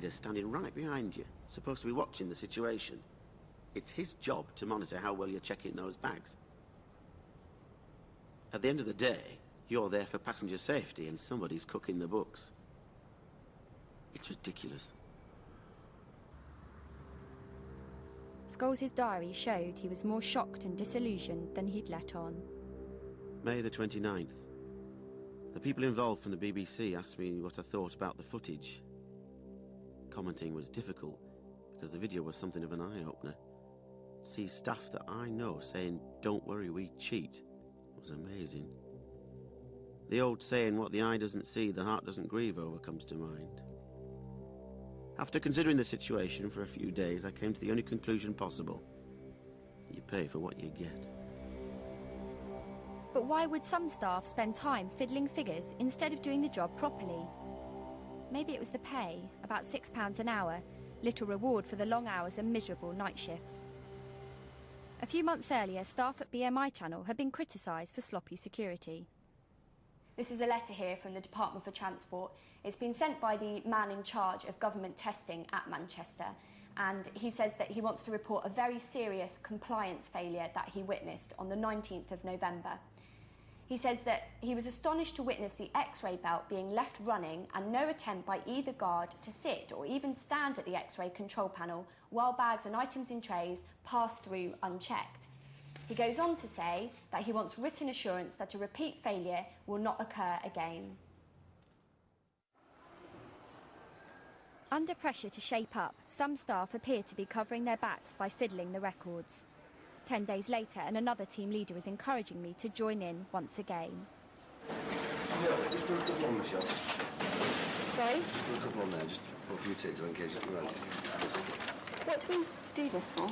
leader standing right behind you, supposed to be watching the situation. It's his job to monitor how well you're checking those bags. At the end of the day, you're there for passenger safety and somebody's cooking the books. It's ridiculous. Scholes' diary showed he was more shocked and disillusioned than he'd let on. May the 29th. The people involved from the BBC asked me what I thought about the footage. Commenting was difficult because the video was something of an eye-opener. See staff that I know saying, "Don't worry, we cheat," was amazing. The old saying, "What the eye doesn't see, the heart doesn't grieve over," comes to mind. After considering the situation for a few days, I came to the only conclusion possible. You pay for what you get. But why would some staff spend time fiddling figures instead of doing the job properly? Maybe it was the pay, about £6 an hour, little reward for the long hours and miserable night shifts. A few months earlier, staff at BMI Channel had been criticised for sloppy security. This is a letter here from the Department for Transport. It's been sent by the man in charge of government testing at Manchester, and he says that he wants to report a very serious compliance failure that he witnessed on the 19th of November. He says that he was astonished to witness the X-ray belt being left running and no attempt by either guard to sit or even stand at the X-ray control panel while bags and items in trays passed through unchecked. He goes on to say that he wants written assurance that a repeat failure will not occur again. Under pressure to shape up, some staff appear to be covering their backs by fiddling the records. 10 days later, and another team leader is encouraging me to join in once again. Just put a couple on, Michelle. Sorry? Just put a couple on there, just for a few ticks in case it's right. What do we do this for?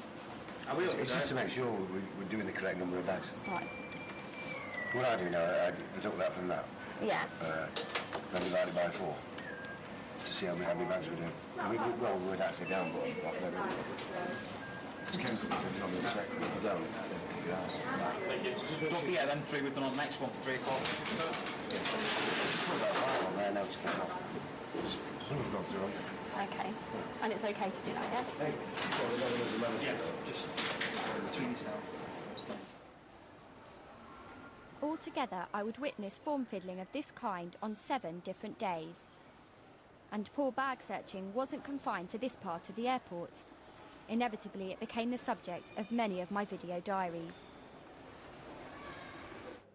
It's just to make sure we're doing the correct number of bags. Right. What I do now, I deduct that from that. Yeah. Then divide it by 4. To see how many bags we're doing. Well, we'd actually down, but it's chemical, so we check if we don't, then kick your ass. Don't forget them 3 we've done on the next one for 3 o'clock. Yeah. Just put that 5 on there now to fill up. Someone's gone through on. Okay. And it's okay to do that, yeah? Hey, Yeah, just between yourself. Altogether, I would witness form fiddling of this kind on 7 different days. And poor bag searching wasn't confined to this part of the airport. Inevitably, it became the subject of many of my video diaries.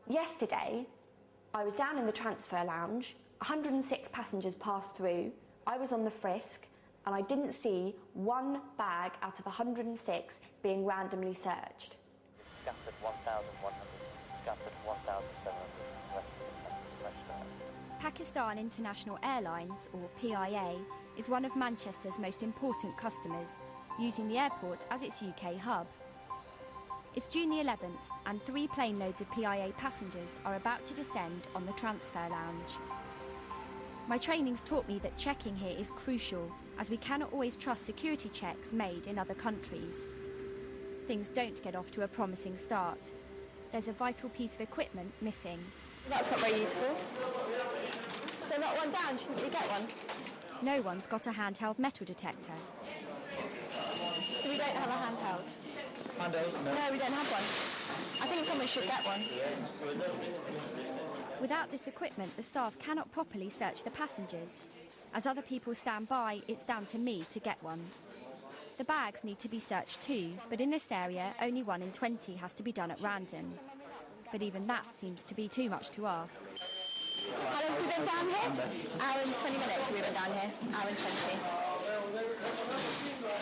Yesterday, I was down in the transfer lounge, 106 passengers passed through, I was on the frisk, and I didn't see one bag out of 106 being randomly searched. Scattered 1,100, scattered 1,700, Pakistan International Airlines, or PIA, is one of Manchester's most important customers, using the airport as its UK hub. It's June the 11th, and 3 plane loads of PIA passengers are about to descend on the transfer lounge. My training's taught me that checking here is crucial, as we cannot always trust security checks made in other countries. Things don't get off to a promising start. There's a vital piece of equipment missing. That's not very useful. So not one down, shouldn't we get one? No one's got a handheld metal detector. So we don't have a handheld? Handheld? No, we don't have one. I think someone should get one. Without this equipment, the staff cannot properly search the passengers. As other people stand by, it's down to me to get one. The bags need to be searched too, but in this area, only 1 in 20 has to be done at random. But even that seems to be too much to ask. How long have we been down here? Hour and 20 minutes we've been down here. Hour and 20.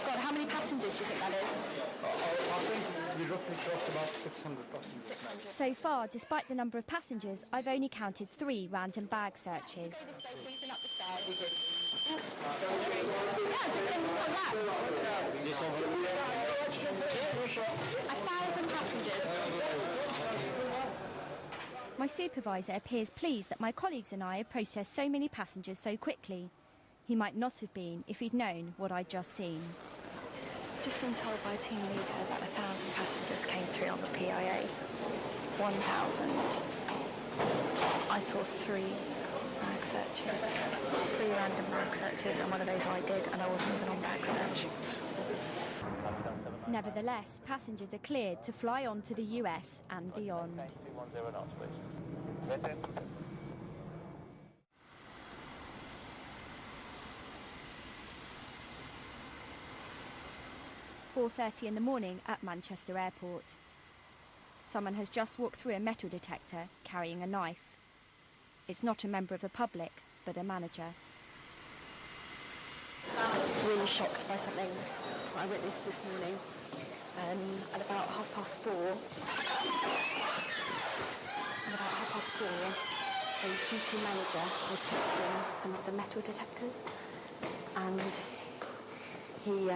God, how many passengers do you think that is? I think we roughly crossed about 600 passengers. So far, despite the number of passengers, I've only counted 3 random bag searches. Been up the stairs. Yeah, just come back. 1,000 passengers. My supervisor appears pleased that my colleagues and I have processed so many passengers so quickly. He might not have been if he'd known what I'd just seen. Just been told by a team leader that 1,000 passengers came through on the PIA. 1,000. I saw 3. Bag searches. 3 random bag searches, and one of those I did, and I wasn't even on bag search. Nevertheless, passengers are cleared to fly on to the US and beyond. 210 knots, please. That's it. 4:30 in the morning at Manchester Airport. Someone has just walked through a metal detector carrying a knife. It's not a member of the public, but a manager. Really shocked by something I witnessed this morning at about 4:30. At about 4:30, a duty manager was testing some of the metal detectors, and he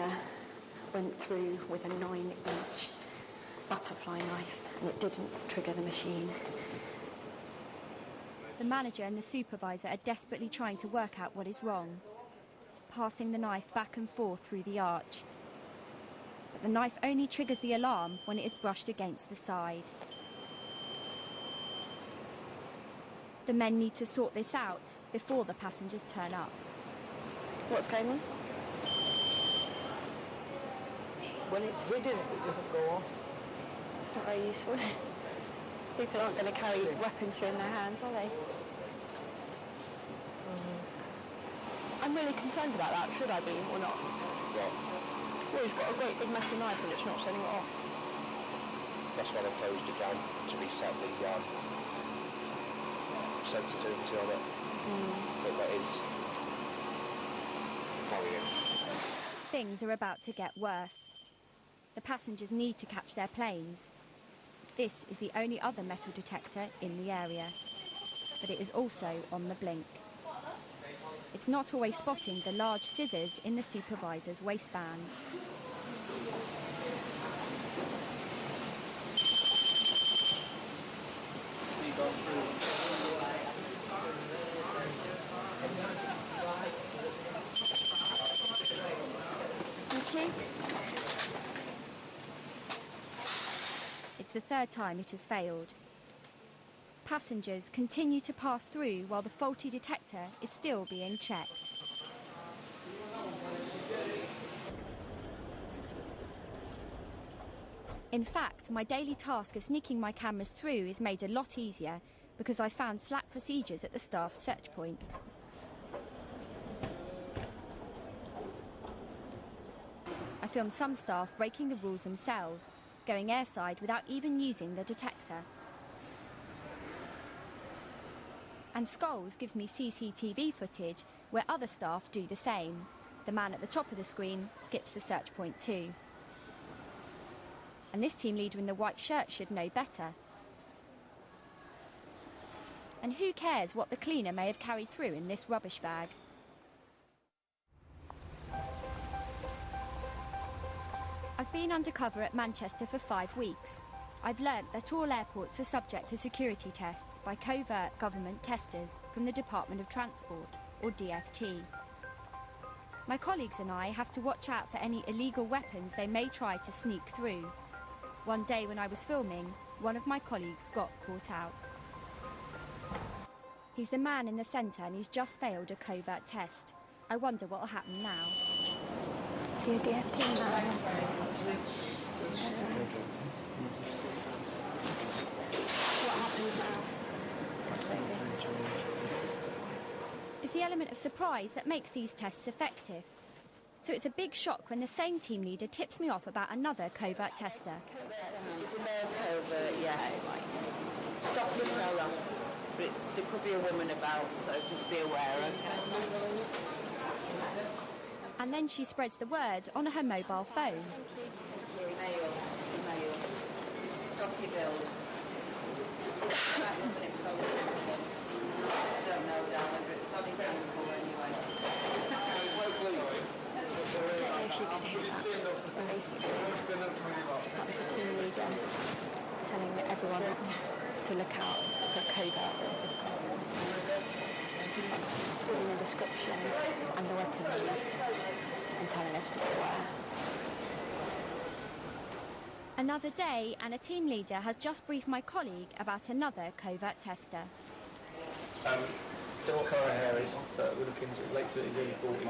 went through with a 9-inch butterfly knife, and it didn't trigger the machine. The manager and the supervisor are desperately trying to work out what is wrong, passing the knife back and forth through the arch. But the knife only triggers the alarm when it is brushed against the side. The men need to sort this out before the passengers turn up. What's going on? When it's hidden, it doesn't go off. It's not very useful. People aren't going to carry weapons through in their hands, are they? I'm really concerned about that. Should I be or not? What? Well, he's got a great big metal knife and it's not turning it off. That's why they closed it down to reset the sensitivity on it. But that is worrying. Things are about to get worse. The passengers need to catch their planes. This is the only other metal detector in the area, but it is also on the blink. It's not always spotting the large scissors in the supervisor's waistband. Thank you. It's the third time it has failed. Passengers continue to pass through while the faulty detector is still being checked. In fact, my daily task of sneaking my cameras through is made a lot easier because I found slack procedures at the staff search points. I filmed some staff breaking the rules themselves, going airside without even using the detector. And Scholes gives me CCTV footage where other staff do the same. The man at the top of the screen skips the search point too. And this team leader in the white shirt should know better. And who cares what the cleaner may have carried through in this rubbish bag? I've been undercover at Manchester for 5 weeks. I've learnt that all airports are subject to security tests by covert government testers from the Department of Transport, or DFT. My colleagues and I have to watch out for any illegal weapons they may try to sneak through. One day when I was filming, one of my colleagues got caught out. He's the man in the centre and he's just failed a covert test. I wonder what'll happen now. Is he a DFT man? What happens now? It's the element of surprise that makes these tests effective. So it's a big shock when the same team leader tips me off about another covert tester. It's a male covert, yeah. Stop the fella. But there could be a woman about, so just be aware, okay? And then she spreads the word on her mobile phone. Male. Stop your build. I don't know, darling, but it's on his ankle anyway. I don't know if you could hear that, but basically, that was the team leader telling everyone to look out for covert that just got putting the description and the weapon used and telling us to beware. Another day and a team leader has just briefed my colleague about another covert tester. Don't know what colour her hair is, but we're looking sort of late 30s, early 40s.